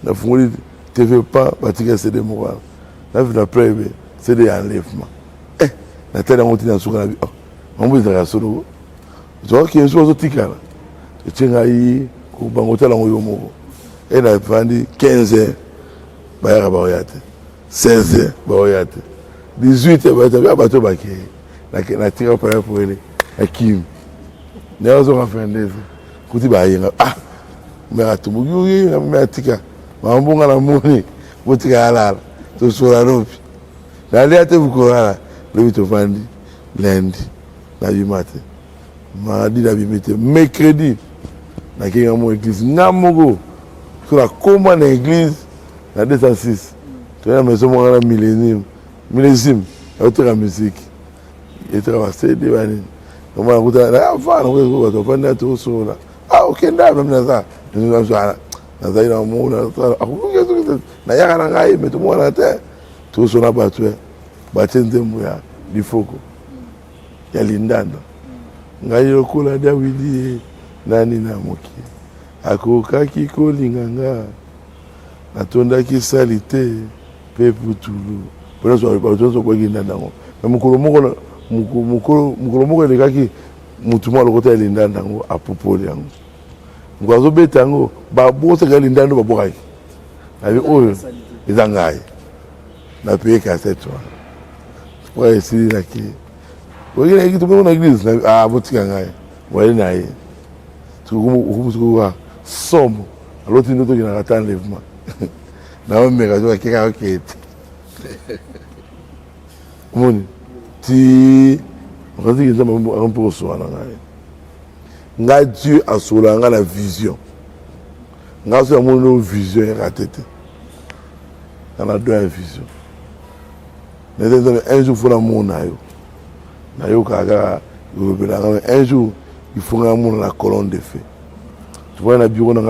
Nous avons une TV pas, c'est des morales. Nous avons une preuve, c'est des enlèvements. Nous avons une église. Nous avons une église. Nous avons une église. Nous avons une église. 15 heures. 16 heures, baoyate. 18 heures, bateau baké. Na tira para pour ele. Akim. Ne ozo ka fende. Kuti ba yenga. Ah. Me atumu yuyi me atika. Mambunga na muni. Butika alala. To sura ropi. D'aller à te vous corps, le 8 vendredi, lundi, la du matin. Mardi, la bimité, mercredi, na qui est mon église, Namogo, sur la commande église, la 206. Tu vois, la maison, on a la millésime, il y a la musique. Il y a la CD, on va écouter, ah, on va tout ça. Ah, ok, même là, nous allons faire, nous allons faire, na yaka na ngai mais tout le monde a terre tout son abattu batende muya lifoko ya lindanda ngai lokola Dawidi nani na moki akokaki kolinganga natondaki salite pe putulu pona so kwa lindanda ngo mukolo moko lekaki mutu mo lokota ya lindanda ngo apopoli yango ngwazo betango babose ka lindanda babokaki avec eux, les engages. Na paye cassette. Pour essayer là qui. Vous voyez tout le monde dans l'église, ah votre engages. Vous voyez là. Tout le monde somme. L'autre nous qui n'a pas enlèvement. Na on me raison quelqu'un qui est. Mon ti on dit que ça un peu soin là. Nga Dieu a sola nga la vision. Nga so mon vision raté. On a deux visions. Mais un jour, il faut l'amour. Un jour, il faut l'amour dans la colonne de feu. Tu vois, dans le bureau, on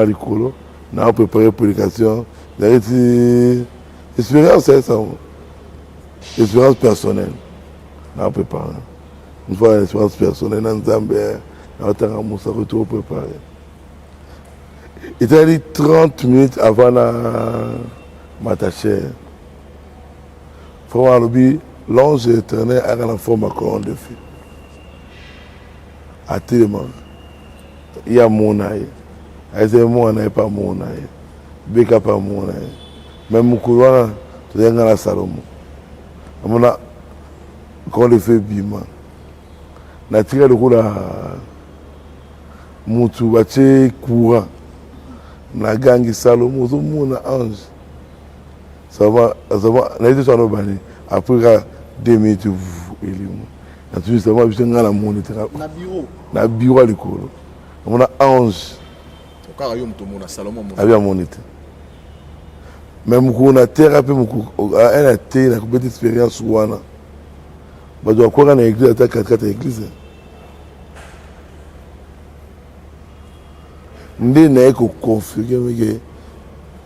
a préparé la publication. L'expérience, c'est ça. L'expérience personnelle. On a préparé. Une fois, l'expérience personnelle, on a préparé. On a préparé. Il était dit 30 minutes avant la. M'attacher. Faut lobby l'ange éternel a la forme à colonne de feu. À tellement. Il y a mon aïe. Il mon aïe pas mon aïe. Beka pas mon aïe. Même mon couloir, tu es dans la Salomon. On a quand le fait bima. Na tiré le coup là. Moutou baché courant. Na gangi Salomon, tout le monde ange. Ça va, on a été sur nos bannies. Après 2 minutes, il y a toujours ça va, je la monnaie. Na bureau à l'école. On a ange. Avec monnaie. Même quand on a thérapie, on a une petite expérience. On doit croire dans l'église, à 4 églises. On a confirmé que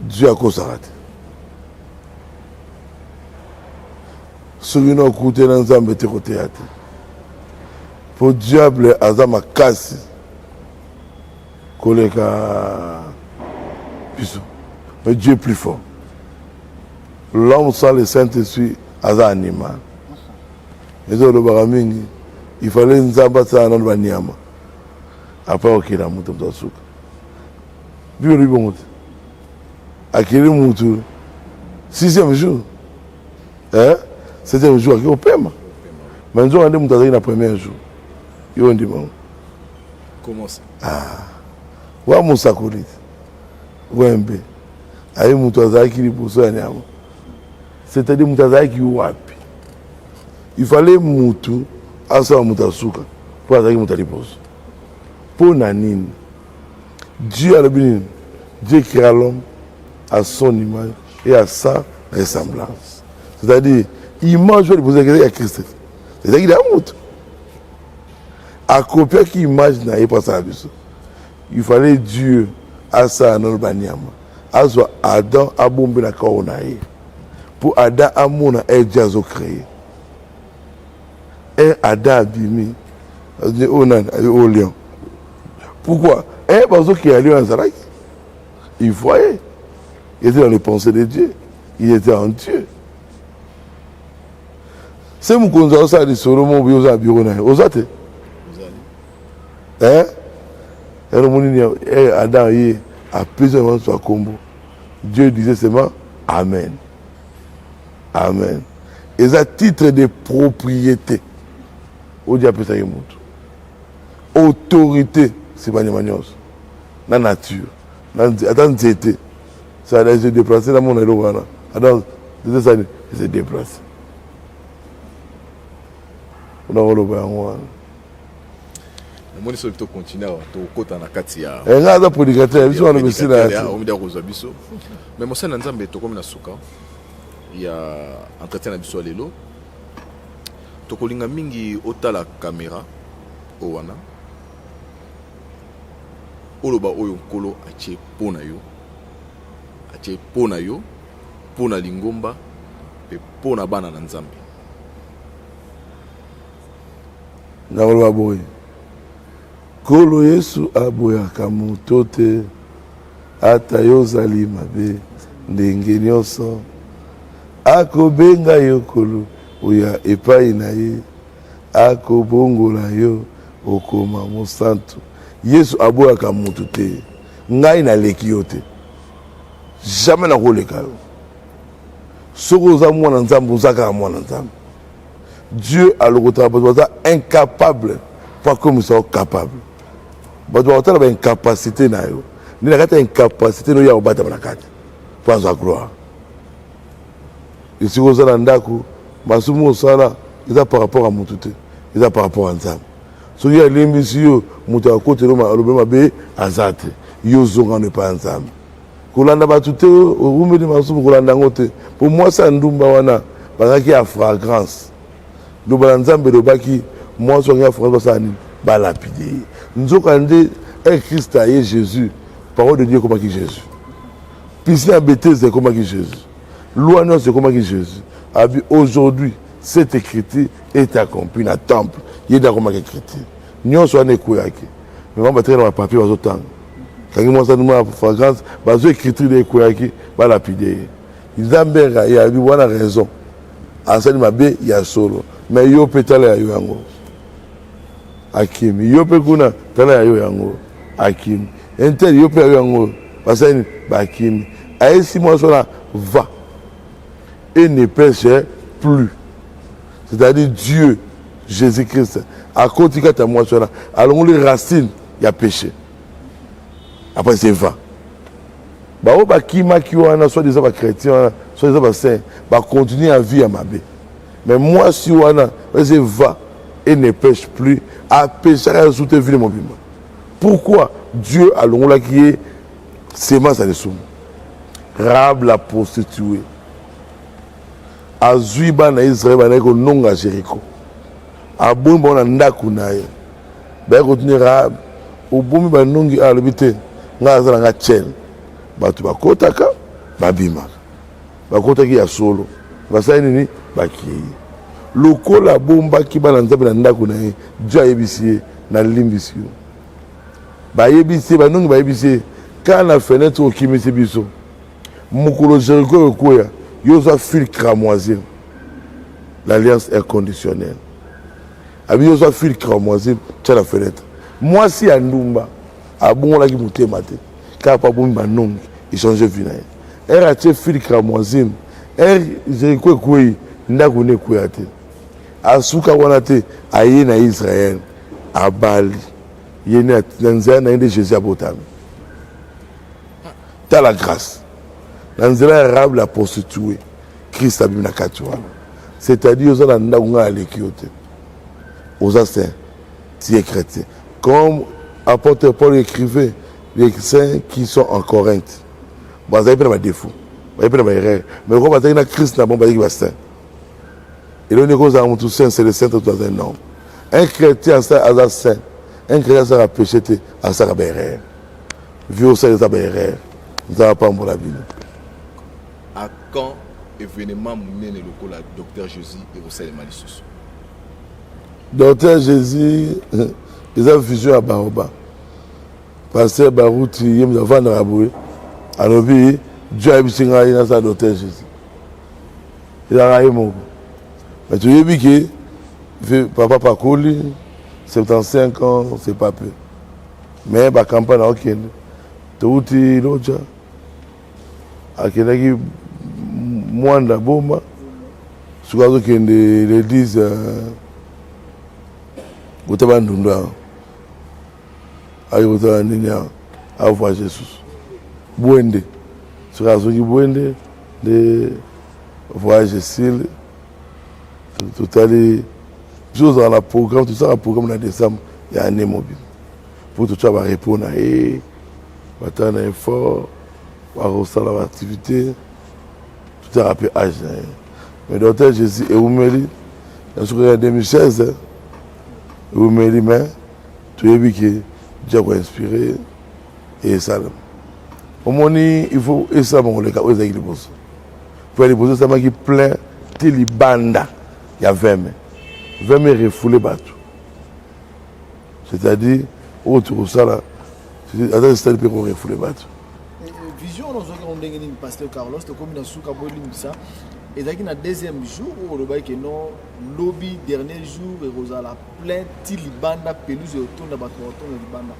Dieu a consacré. Sur une côté dans un théâtre. Pour diable azama kasi. Koleka puissant. Mais Dieu est plus fort. L'homme sans le Saint-Esprit aza animal. Les autres baramingi, il fallait nzamba ça dans le banyama. Après ok la mutu mtasuka. Bio ribongote. Akiri mutu 6e jour. Hein? C'était un jour qui est au paiement. Mais nous avons dit que le premier jour. Ils ont dit comment ça? Ah. Wa musakulit. Wembe. Aïe moutazaki qui pour ça. C'est-à-dire moutazaki qui wapi. Il fallait moutou à ça moutasuka pour azaki moutaliposo. Pour nanine. Dieu a le bien. Dieu créa l'homme à son image et à sa ressemblance. C'est-à-dire image de poser quelque chose à Christ. C'est-à-dire qu'il est un mouton. À copier qui image n'a pas ça. Il fallait Dieu à ça dans le banyama. À ce Adam a bombé la coronaïe. Pour Adam a mon a déjà créé. Et Adam a bimi. Au lion. Pourquoi? Un bateau qui est allé en Zarak. Il voyait. Il était dans les pensées de Dieu. Il était en Dieu. C'est mon conseil ça dit Solomon bi oza bureau na ozate hein et le monde Adam y a plusieurs fois combo Dieu disait seulement amen amen et ça titre de propriété au dia pesa yemoto autorité c'est pas manios na nature na attends c'était ça a se déplacer dans mon élo voilà attends c'est ça se déplacer mpona koloba yango wana namoni soki tokontinue awa tokota na kati ya ngai aza prédicateur biso wana misila ya omida kozwa biso mais mosala na nzambe tokomi na suka ya entretien na biso ya lelo tokolinga mingi otala kamera oyo wana oloba oyo nkolo atie mpo na yo atie mpo na yo mpo na lingomba mpe mpo na bana na nzambe nakoloba boye nkolo yesu aboyaka moto te ata yo ozali mabe ndenge nyonso akobenga yo nkolo oya epai na ye akobongola yo okoma mosantu yesu aboyaka moto te ngai naleki yo te jamais nakoleka yo soki oza mwana nzambe oza kaka mwana nzambe dieu alokotaka bato baza incapable po akomisa yo capable bato bakotala baincapacité na yo nde na kati ya incapacité no ya kobatama na kati po azwa gloire esiki oza na ndako masumu osala eza par rapport à motu te eza par rapport à nzambe soki alimbisi yo moto akotela alobi mabe aza te yo ozongano epai ya nzambe kolanda bato te orumeli masumu kolanda yango te po mwasi ya ndumba wana bazalaki ya fragrance loba na nzambe elobaki mwasi wange ya fragrance basala nini balapide ye nzoka nde Christ aye Jésus parole de Dieu ekomaki Jésus piscine ya Bethesda ekomaki Jésus loi nyonso ekomaki Jésus abi aujourd'hui cette écriture est accomplie na temple ye nde akomaki écriture nyonso wana ekweyaki mais batreke na bapapier bazotanga kangi mwasi anuma ya fragrance bazo écriture nde ekweyaki balapide ye nzambe ye abi wana raison asali mabe ya solo mais yo mpe tala ya yo yango akimi yo mpe kuna tala ya yo yango akimi intel yo mpe ya yo yango basali bakimi ayesi mwasi wana va et ne pêche plus c'est-à-dire Dieu Jésus-Christ akoti kati ya mwasi wana alongoli racine ya péché après c'est va bao bakimaki wana soit déjà bachrétien wana soit déjà basaint bacontinue à vie ya mabe mais mwasi wana c'est va et ne pêche plus a péché à sous te ville mobima pourquoi Dieu alongolaki ye semence à lesumu Rahab la prostituée azwi bana Israël bana kononga Jéricho abomi bango na ndako na ye baye kotinue Rahab obomi banongi alobi te ngai aza na nga tiele bato bakotaka babimaka bakotaki ya solo basali nini bakei lokola abombaki bana nzambe na ndako na ye Dieu ayebisi ye nalimbisi yo bayebisi ye banongi bayebisi ye kaka na fenêtre okimisi biso mokolo Jéricho ekoya yo ozwa fil cramoisine l'alliance est conditionnelle abi yo ozwa fil cramoisine tia na fenêtre mwasi ya ndumba abongolaki motema te kaka po abomi banongi échange vi na ye ere atie fil cramoisine ere Jéricho ekwei ndako ne ekweya te asuka wana te aye na Israël abali ye na nzela na ye nde Jésus abotami ta la grâce na nzela ya Rahab la prostituée Christ abimi na kati wana c'est-à-dire oza na ndako ngai aleki yo te oza saint tu es chrétien comme apôtre Paul écrivait les saints qui sont en Corinthe bazali mpe na badéfaut bazali mpe na baerreur mais ko bazali na Christ na bon bazalaki basaint eloni ekozala motu saint c'est le saint tout aza un homme un chrétien aza saint un chrétien asala péché te asala baerreur vi osala eza baerreur nzala pambola bino à quand événement monene lokola docteur Jésus ekosalema lisusu docteur Jésus eza vision ya baoba paster baruti ye moto avandaka boye alobi Dieu ayebisi ngai nasala docteur Jésus ezaka ye moko mais toyebi ke papa pakoli 75 ans c'est pas peu mais bakampagne akokende touti loja akendaki mwanda boma soki azokende l'église kotaba ndundu awa ayi kotala nini awa avoi Jesus bwende soki azoki bwende nde voyage sile totali dans le programme, tout ça, le programme en décembre, il y a un mobile. Pour tout ça, on va répondre à eux, on va attendre un effort, on va ressentir l'activité, tout ça, après âge. Mais docteur Jésus, et vous me dites, en 2016, vous me dites, mais tu es vu que Dieu va inspirer et ça. Au moins, il faut et ça, mon les cas, aux aiguilles pour aller poser ça, qui plein de banda, il y a 20 mai. 20 mai refoulé bateau. C'est-à-dire, autour de ça, là, c'est le qu'on refoulé bateau. Vision, nous avons dit que pasteur Carlos, comme dans Souka Bolimsa, et dans le deuxième jour, où le bail que non, lobby, dernier jour, et Rosala, plein de banda, pelouse et autour de banda.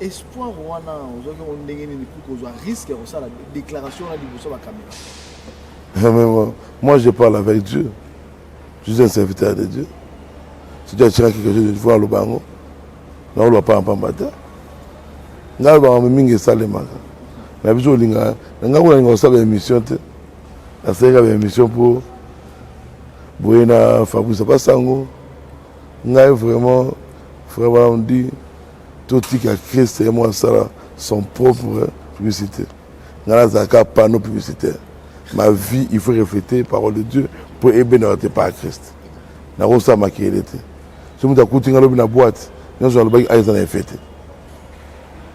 Espoir wana ozoka ondenge ni pour qu'on risque ça la déclaration là du la caméra. Moi je parle avec Dieu. Je suis un serviteur de Dieu. Si tu as tiré quelque chose de voir le bango, là on doit pas en pambata. Là on va mingi salemaka. Mais biso linga, nga ko linga ça émission te. La série émission pour Boyena Fabrice pas sango. Nga vraiment on dit tout qui a créé c'est moi ça son propre publicité. Dans la panneau publicitaire. Ma vie, il faut refléter la parole de Dieu pour ébénérer par Christ. Na rosa makielete. Si vous écoutez dans boîte, nous allons le bail à fêter.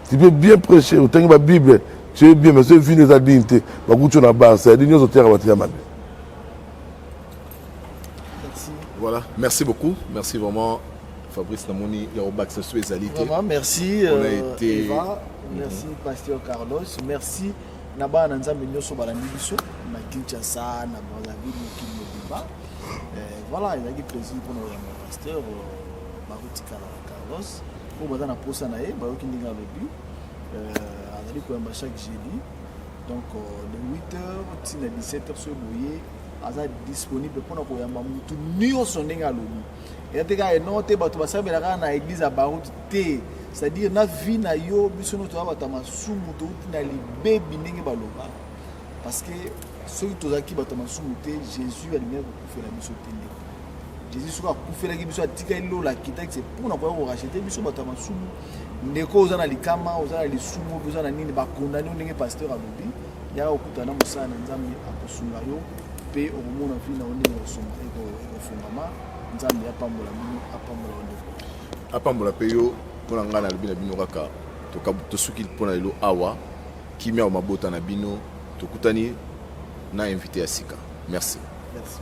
Tu peux bien prêcher, tu as la Bible, tu es bien, mais c'est fini ta dignité. Va goûter na base, c'est dignes au terre à ma Voilà, merci beaucoup, merci vraiment. Fabrice Namoni, Yarobax, spécialité. Vraiment, merci Eva, merci Pasteur Carlos, merci Naba Nanzambe Nyoso Balandibiso, na Kinshasa, na Brazzaville, Kinshasa. Voilà, il y a eu plaisir pour nous, Pasteur Baruti Carlos. Pour nous, on a posé na e, Baruti Ndinga Lobi. On a dit qu'on a chaque jeudi. Donc, de 8h à 17h, ce bouillé, on est disponible pour nous, on a tout nous son Ndinga Lobi. Et tu as noté que tu as dans l'église à Barout, c'est-à-dire na vie na yo biso no to batama sumu to na libebi ndenge baloba parce que ceux qui tozaki batama sumu te Jésus a lumière pour faire la mission tende. Jésus sera pour faire la mission atika ilo la kita c'est pour na pouvoir racheter biso batama sumu ndeko ozana likama ozana lisumu ozana nini ba condamner ndenge pasteur alobi ya okutana musana nzambe akosunga yo pe okomona vie na ndenge osoma ekofungama nzambe apambola bino apambola ndeko apambola pe yo mpona ngai nalobi na bino kaka tosuki mpona lelo awa kimia mabota na bino tokutani na invité ya sika merci. Merci.